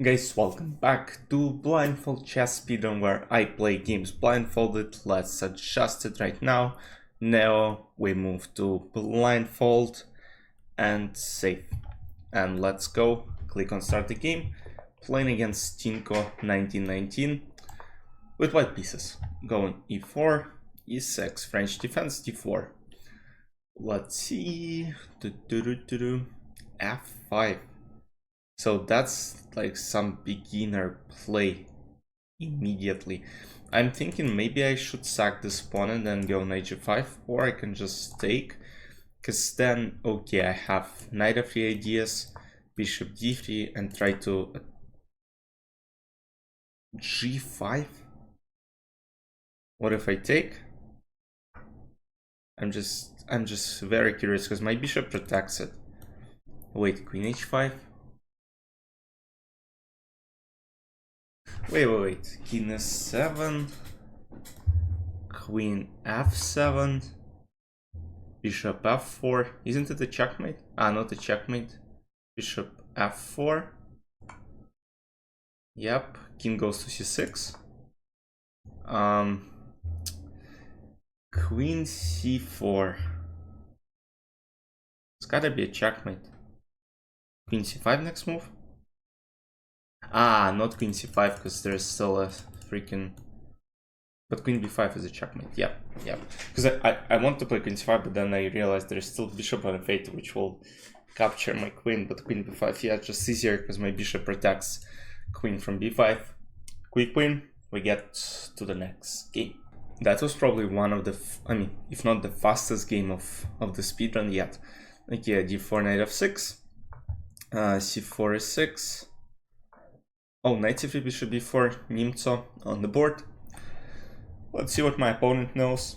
Guys, welcome back to Blindfold Chess Speedrun, where I play games blindfolded. Let's adjust it right now. Now we move to blindfold and save. And let's go. Click on start the game. Playing against Tinko 1919 with white pieces. Going e4, e6, French defense, d4. Let's see. F5. So that's like some beginner play immediately. I'm thinking maybe I should sack this pawn and then go knight g5, or I can just take, because then, okay, I have knight f3 ideas, bishop d3, and try to g5. What if I take? I'm just very curious because my bishop protects it. Wait, queen h5. Wait. King s7, queen f7, bishop f4. Isn't it a checkmate? Ah, not a checkmate. Bishop f4. Yep. King goes to c6. Queen c4. It's gotta be a checkmate. Queen c5 next move. Ah, not queen c5 because there's still a freaking... But queen b5 is a checkmate. Yeah. Because I want to play queen c5, but then I realized there's still bishop on f8, which will capture my queen. But queen b5, yeah, just easier because my bishop protects queen from b5. Quick win, we get to the next game. That was probably one of the, if not the fastest game of the speedrun yet. Okay, d4, knight f6, c4 is 6. Oh, knight c3, bishop b4, Nimzo on the board. Let's see what my opponent knows.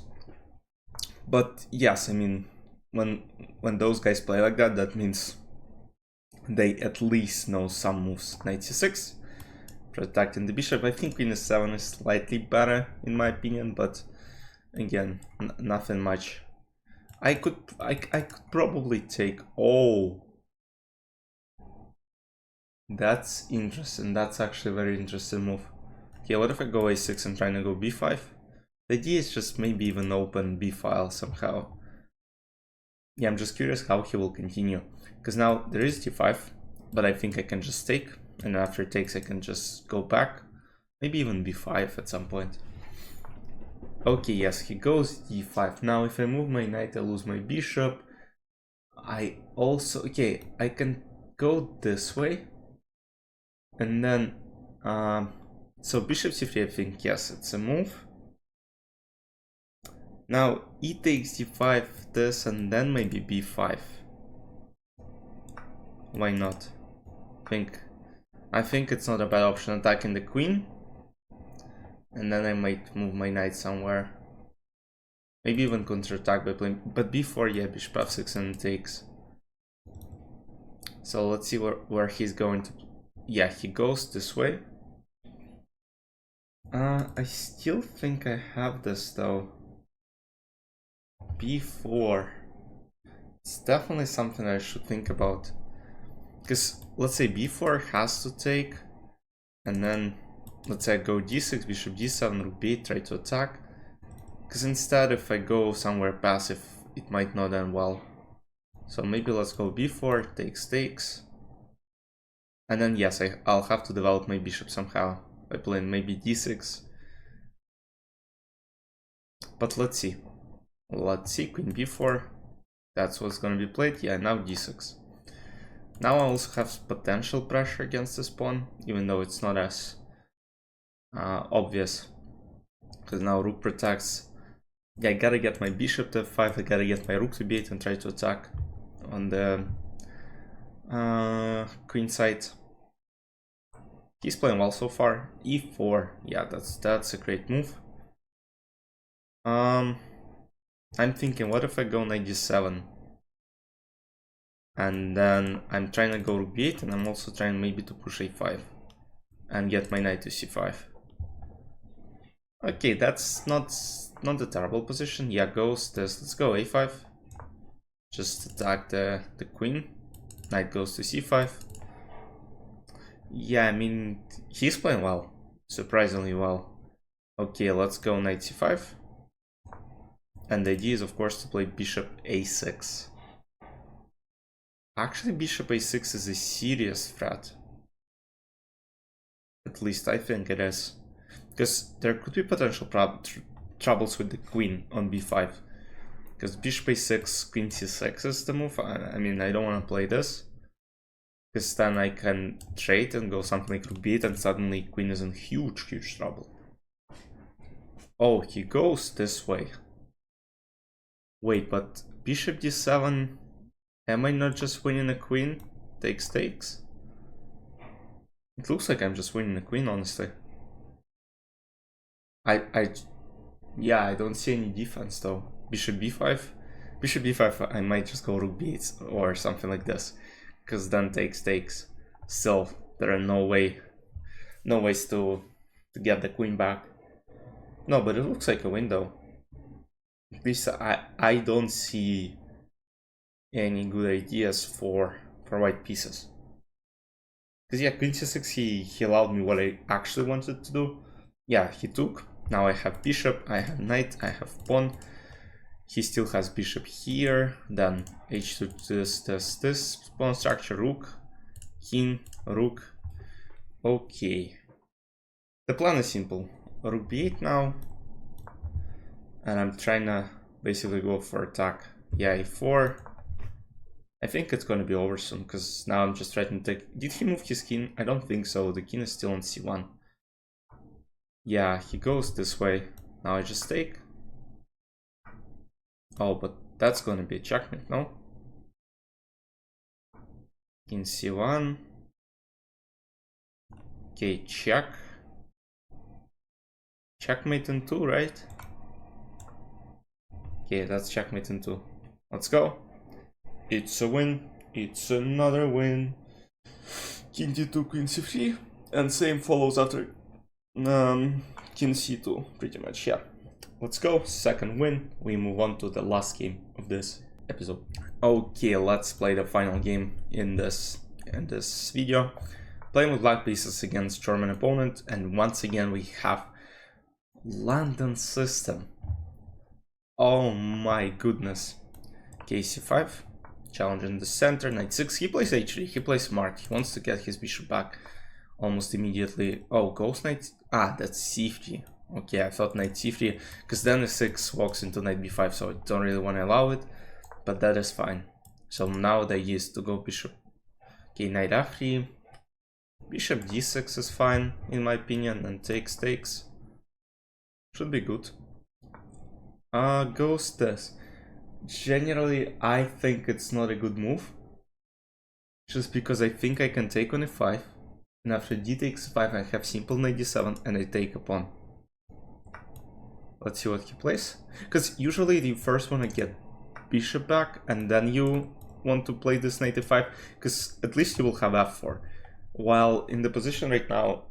But yes, when those guys play like that, that means they at least know some moves. Knight c6, protecting the bishop. I think queen s7 is slightly better in my opinion, but again, nothing much. I could probably take... Oh, that's interesting. That's actually a very interesting move. Okay, what if I go a6 and trying to go b5? The idea is just maybe even open b file somehow. Yeah, I'm just curious how he will continue. Because now there is d5, but I think I can just take. And after it takes, I can just go back. Maybe even b5 at some point. Okay, yes, he goes d5. Now if I move my knight, I lose my bishop. I also... Okay, I can go this way. And then... so bishop c3, I think, yes, it's a move. Now e takes d5, this, and then maybe b5. Why not? I think it's not a bad option, attacking the queen. And then I might move my knight somewhere. Maybe even counterattack by playing, but b4, yeah, bishop f6 and takes. So let's see where he's going to... Yeah, he goes this way. I still think I have this though. b4. It's definitely something I should think about. Because let's say b4 has to take, and then let's say I go d6, bishop d7, rook b8, try to attack. Because instead, if I go somewhere passive, it might not end well. So maybe let's go b4, takes. And then yes, I'll have to develop my bishop somehow by playing maybe d6. But let's see. Queen b4. That's what's going to be played. Yeah, now d6. Now I also have potential pressure against this pawn, even though it's not as obvious. Because now rook protects. Yeah, I gotta get my bishop to f5, I gotta get my rook to b8 and try to attack on the queen side. He's playing well so far. e4, yeah, that's a great move. I'm thinking, what if I go knight g7? And then I'm trying to go rook b8, and I'm also trying maybe to push a5 and get my knight to c5. Okay, that's not a terrible position. Yeah, goes this. Let's go a5. Just attack the queen. Knight goes to c5. Yeah, I mean, he's playing well. Surprisingly well. Okay, let's go knight c5. And the idea is, of course, to play bishop a6. Actually, bishop a6 is a serious threat. At least I think it is. Because there could be potential troubles with the queen on b5. Because bishop a6, queen c6 is the move. I mean, I don't want to play this. Because then I can trade and go something like rook b8 and suddenly queen is in huge, huge trouble. Oh, he goes this way. Wait, but bishop d7... Am I not just winning a queen? Takes. It looks like I'm just winning a queen, honestly. Yeah, I don't see any defense though. Bishop b5? Bishop b5, I might just go rook b8 or something like this. Because then takes. Still, there are no ways to get the queen back. No, but it looks like a window. At least I don't see any good ideas for white pieces. Because yeah, queen c6, he allowed me what I actually wanted to do. Yeah, he took. Now I have bishop, I have knight, I have pawn. He still has bishop here. Then h2 this pawn structure, rook, king, rook. Okay. The plan is simple. Rook b8 now. And I'm trying to basically go for attack. Yeah, a4. I think it's gonna be over soon, because now I'm just trying to take... Did he move his king? I don't think so. The king is still on c1. Yeah, he goes this way. Now I just take. Oh, but that's gonna be a checkmate, no? King c1. Okay, check. Checkmate in 2, right? Okay, that's checkmate in 2. Let's go. It's a win. It's another win. King d2, queen c3. And same follows after king c2, pretty much, yeah. Let's go. Second win. We move on to the last game of this episode. Okay, let's play the final game in this video. Playing with black pieces against German opponent, and once again we have London system. Oh my goodness. k5, challenge in the center, knight 6. He plays h3. He plays smart. He wants to get his bishop back almost immediately. Oh, ghost knight. Ah, that's c3. Okay, I thought knight c3, because then the 6 walks into knight b5, so I don't really want to allow it, but that is fine. So now the idea is to go bishop. Okay, knight f3. Bishop d6 is fine, in my opinion, and takes. Should be good. Goes this. Generally, I think it's not a good move. Just because I think I can take on e5. And after d takes 5, I have simple knight d7 and I take a pawn. Let's see what he plays. Because usually you first want to get bishop back and then you want to play this knight e5. Because at least you will have f4. While in the position right now,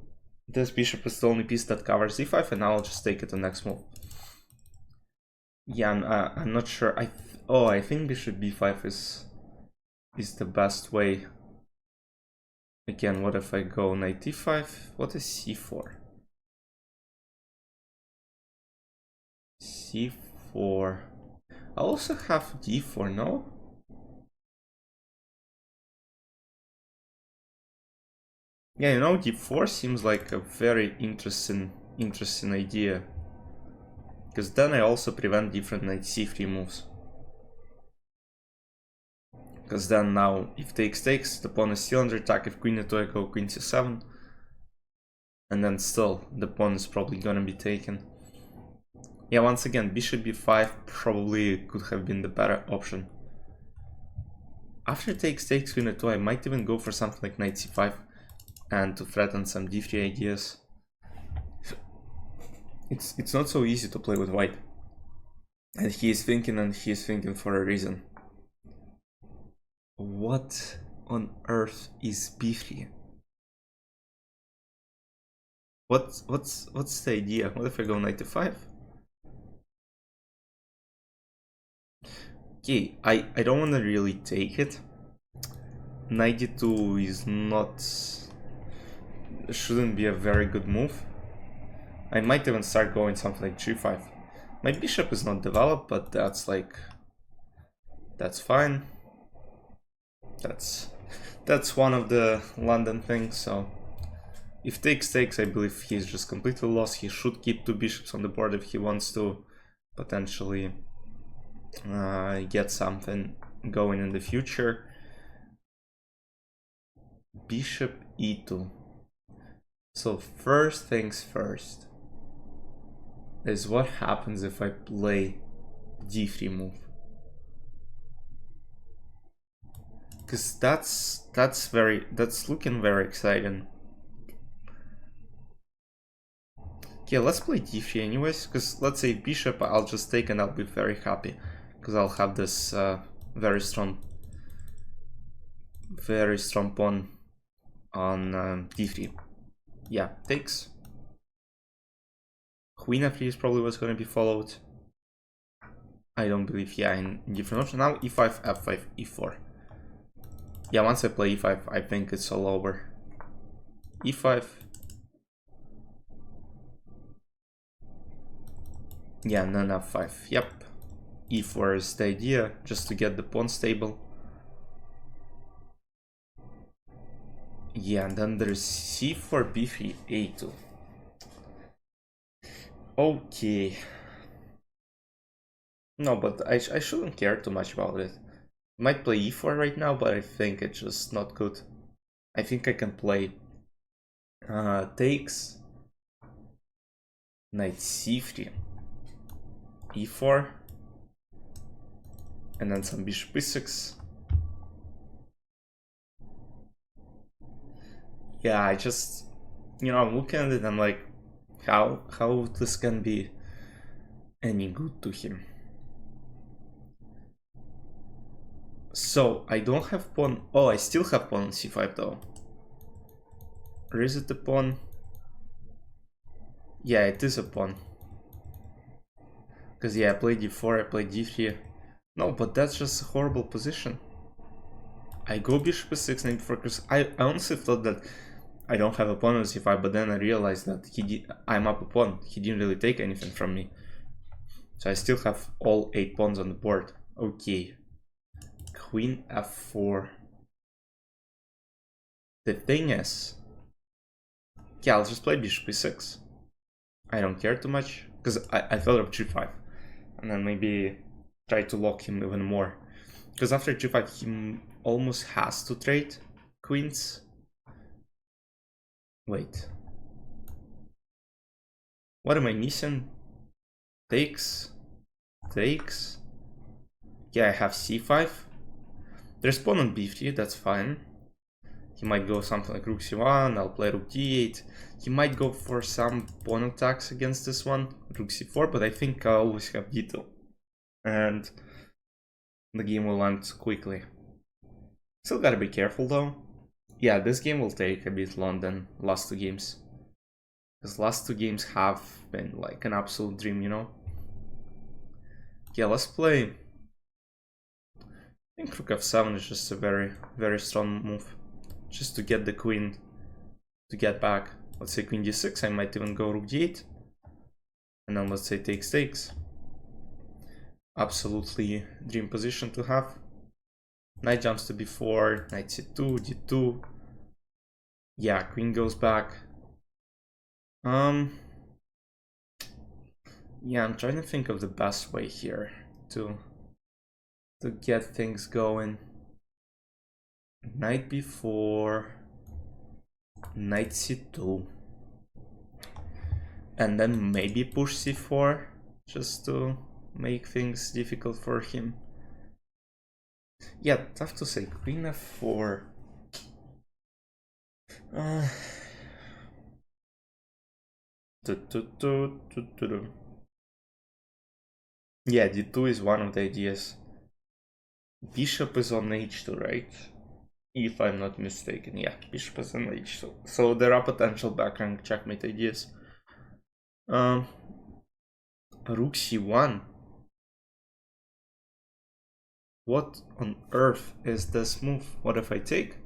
this bishop is the only piece that covers e5, and now I'll just take it the next move. Yeah, I'm not sure. I think bishop b5 is the best way. Again, what if I go knight d5? What is c4? c4. I also have d4, no? Yeah, you know, d4 seems like a very interesting idea. Because then I also prevent different knight c3 moves. Because then now, if takes, the pawn is still under attack. If queen e2, I go queen c7. And then still, the pawn is probably gonna be taken. Yeah, once again, bishop b5 probably could have been the better option. After takes, queen e2, I might even go for something like knight c5. And to threaten some d3 ideas. It's not so easy to play with white. And he is thinking for a reason. What on earth is b3? What's the idea? What if I go knight e5? Okay, I don't want to really take it. Knight d2 is not shouldn't be a very good move. I might even start going something like g5. My bishop is not developed, but that's like... that's fine. That's one of the London things, so... if takes, I believe he's just completely lost. He should keep 2 bishops on the board if he wants to potentially get something going in the future. Bishop e2. So first things first is what happens if I play d3 move. Because that's looking very exciting. Okay, let's play d3 anyways, because let's say bishop, I'll just take and I'll be very happy, because I'll have this very strong pawn on d3. Yeah, takes. Queen f3 is probably what's going to be followed. I don't believe, yeah, in different option. Now e5, f5, e4. Yeah, once I play e5, I think it's all over. e5. Yeah, and then f5. Yep. e4 is the idea, just to get the pawn stable. Yeah, and then there's c4, b3, a2. Okay. No, but I shouldn't care too much about it. Might play e4 right now, but I think it's just not good. I think I can play takes, knight c3, e4, and then some bishop e6. Yeah, I just, I'm looking at it, I'm like, how this can be any good to him. So I don't have pawn. Oh, I still have pawn on c5 though. Or is it a pawn? Yeah, it is a pawn. Because yeah, I played d4, I played d3. No, but that's just a horrible position. I go bishop e6, knight e4, because I honestly thought that I don't have a pawn on c5, but then I realized that I'm up a pawn. He didn't really take anything from me. So I still have all 8 pawns on the board. Okay. Queen f4. The thing is... yeah, I'll just play bishop e6. I don't care too much, because I thought of g5. And then maybe try to lock him even more. Because after g5, he almost has to trade queens. Wait. What am I missing? Takes. Takes. Yeah, I have c5. There's pawn on b3, that's fine. He might go something like rook c1, I'll play rook d8. He might go for some pawn attacks against this one, rook c4, but I think I always have d2. And the game will end quickly. Still gotta be careful though. Yeah, this game will take a bit longer than last 2 games. Because last 2 games have been like an absolute dream, Yeah, let's play. I think rook f7 is just a very, very strong move. Just to get the queen to get back. Let's say queen d6, I might even go rook d8. And then let's say takes. Absolutely dream position to have. Knight jumps to b4, knight c2, d2. Yeah, queen goes back. Yeah, I'm trying to think of the best way here to get things going. Knight b4, knight c2, and then maybe push c4 just to make things difficult for him. Yeah, tough to say. Queen f4. Yeah, d2 is one of the ideas. Bishop is on h2, right? If I'm not mistaken, yeah, bishop is on h2. So there are potential backrank checkmate ideas. Rook c1. What on earth is this move? What if I take?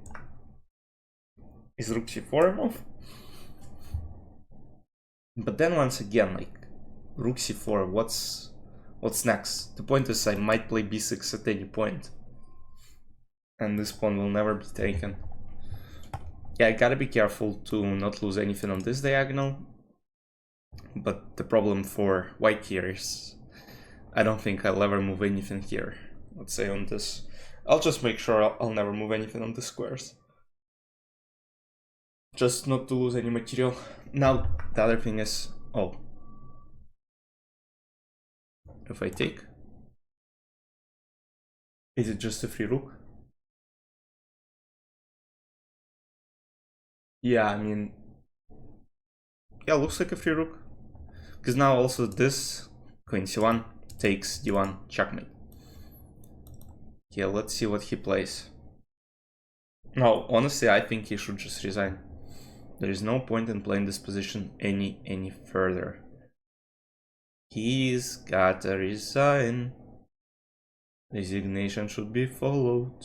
Is rook c4 a move? But then once again, like rook c4, what's next? The point is I might play b6 at any point, and this pawn will never be taken. Yeah, I gotta be careful to not lose anything on this diagonal. But the problem for white here is I don't think I'll ever move anything here. Let's say on this. I'll just make sure I'll never move anything on the squares. Just not to lose any material. Now, the other thing is, oh. If I take, is it just a free rook? Yeah, I mean, yeah, looks like a free rook. Because now also this, queen c1, takes d1, checkmate. Yeah, let's see what he plays. No, honestly, I think he should just resign. There is no point in playing this position any further. He's gotta resign. Resignation should be followed.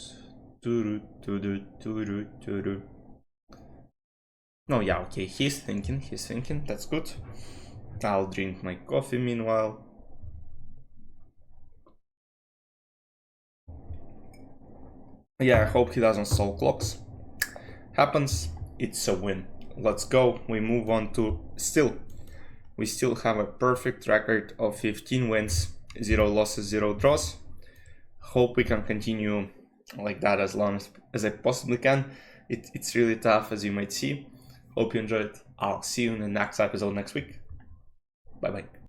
No, yeah, okay, he's thinking, that's good. I'll drink my coffee meanwhile. Yeah, I hope he doesn't stall clocks. Happens, it's a win. Let's go, we move on to we still have a perfect record of 15 wins, 0 losses, 0 draws. Hope we can continue like that as long as I possibly can. It's really tough, as you might see. Hope you enjoyed. I'll see you in the next episode next week. Bye bye.